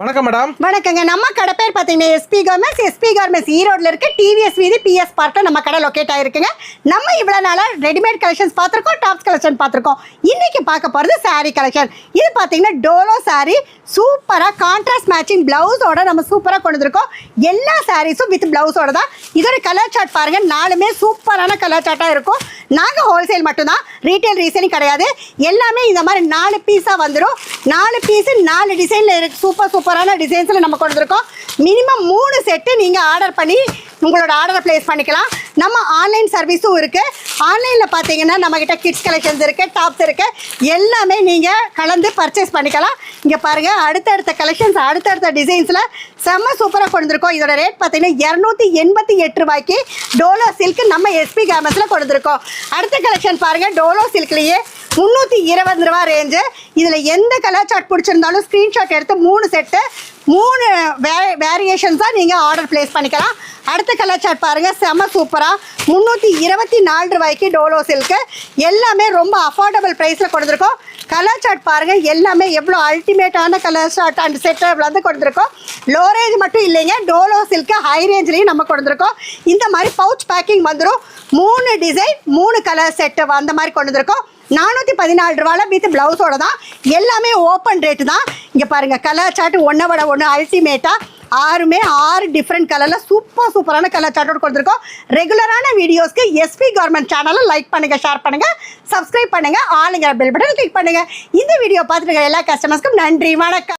வணக்கம் மேடம். வணக்கங்க. நம்ம கடை பேர் பார்த்தீங்கன்னா எஸ்பி கார்மெண்ட்ஸ் ஈரோட்ல இருக்க டிவிஎஸ் வீதி பிஎஸ் பார்க்ல நம்ம கடை லொக்கேட் ஆயிருக்குங்க. நம்ம இவ்வளவு நாளா ரெடிமேட் கலெக்ஷன்ஸ் பார்த்துருக்கோம், டாப்ஸ் கலெக்ஷன் பார்த்துருக்கோம். இன்னைக்கு பார்க்க போறது சாரீ கலெக்ஷன். இது பார்த்தீங்கன்னா டோலோ சாரீ சூப்பராக கான்ட்ராஸ்ட் மேட்சிங் பிளவுஸோட நம்ம சூப்பராக கொண்டு வந்திருக்கோம். எல்லா சாரீஸும் வித் பிளவுஸோட தான். இதோட கலர் சார்ட் பாருங்க, நாலுமே சூப்பரான கலர் சார்ட்டாக இருக்கும். நாங்கள் ஹோல்சேல் மட்டும்தான், ரீட்டைல் ரீசேலிங் கிடையாது. எல்லாமே இந்த மாதிரி 4 பீஸாக வந்துடும். 4 பீஸு 4 டிசைனில் இருக்கு. சூப்பரான டிசைன்ஸில் நம்ம கொண்டு வந்திருக்கோம். மினிமம் 3 செட்டு நீங்கள் ஆர்டர் பண்ணி உங்களோட ஆர்டரை ப்ளேஸ் பண்ணிக்கலாம். நம்ம ஆன்லைன் சர்வீஸும் இருக்குது. ஆன்லைனில் பார்த்தீங்கன்னா நம்மக்கிட்ட கிட்ஸ் கலெக்ஷன்ஸ் இருக்குது, டாப்ஸ் இருக்குது. எல்லாமே நீங்கள் கலந்து பர்ச்சேஸ் பண்ணிக்கலாம். இங்கே பாருங்கள், அடுத்தடுத்த கலெக்ஷன்ஸ் அடுத்தடுத்த டிசைன்ஸில் செம்ம சூப்பராக கொண்டு வந்திருக்கோம். இதோட ரேட் பார்த்தீங்கன்னா 288 ரூபாய்க்கு டோலோ சில்க் நம்ம எஸ்பி கார்மெண்ட்ஸில் கொண்டு வந்திருக்கோம். அடுத்த கலெக்ஷன் பாருங்கள், டோலோ சில்க்லேயே 320 ரூபா ரேஞ்சு. இதில் எந்த கலர் சார்ட் பிடிச்சிருந்தாலும் ஸ்க்ரீன்ஷாட் எடுத்து 3 செட்டு 3 வேரியேஷன்ஸாக நீங்கள் ஆர்டர் ப்ளேஸ் பண்ணிக்கலாம். அடுத்த கலர் சார்ட் பாருங்கள், செம்ம சூப்பராக 324 ரூபாய்க்கு டோலோ சில்க்கு. எல்லாமே ரொம்ப அஃபோர்டபுள் ப்ரைஸில் கொடுத்துருக்கோம். கலர் சார்ட் பாருங்கள், எல்லாமே எவ்வளோ அல்டிமேட்டான கலர் சார்ட் அண்ட் செட்டு வந்து கொடுத்துருக்கோம். லோ ரேஞ்ச் மட்டும் இல்லைங்க, டோலோ சில்க்கு ஹை ரேஞ்ச்லேயும் நம்ம கொடுத்துருக்கோம். இந்த மாதிரி பவுச் பேக்கிங் வந்துடும். 3 டிசைன் 3 கலர் செட்டு அந்த மாதிரி கொண்டு வந்திருக்கோம். 414 ரூபாயில் வித் ப்ளவுஸோட தான். எல்லாமே ஓப்பன் ரேட்டு தான். இங்கே பாருங்கள், கலர் சார்ட் ஒன்றை விட ஒன்று அல்டிமேட்டாக 6 டிஃப்ரெண்ட் கலரில் சூப்பரான கலர் சார்ட்டோடு கொடுத்துருக்கோம். ரெகுலரான வீடியோஸ்க்கு எஸ்பி கார்மெண்ட் சேனலை லைக் பண்ணுங்கள், ஷேர் பண்ணுங்கள், சப்ஸ்கிரைப் பண்ணுங்கள், ஆளுங்கிற பெல் பட்டன் கிளிக் பண்ணுங்கள். இந்த வீடியோ பார்த்துட்டு எல்லா கஸ்டமர்ஸ்க்கும் நன்றி, வணக்கம்.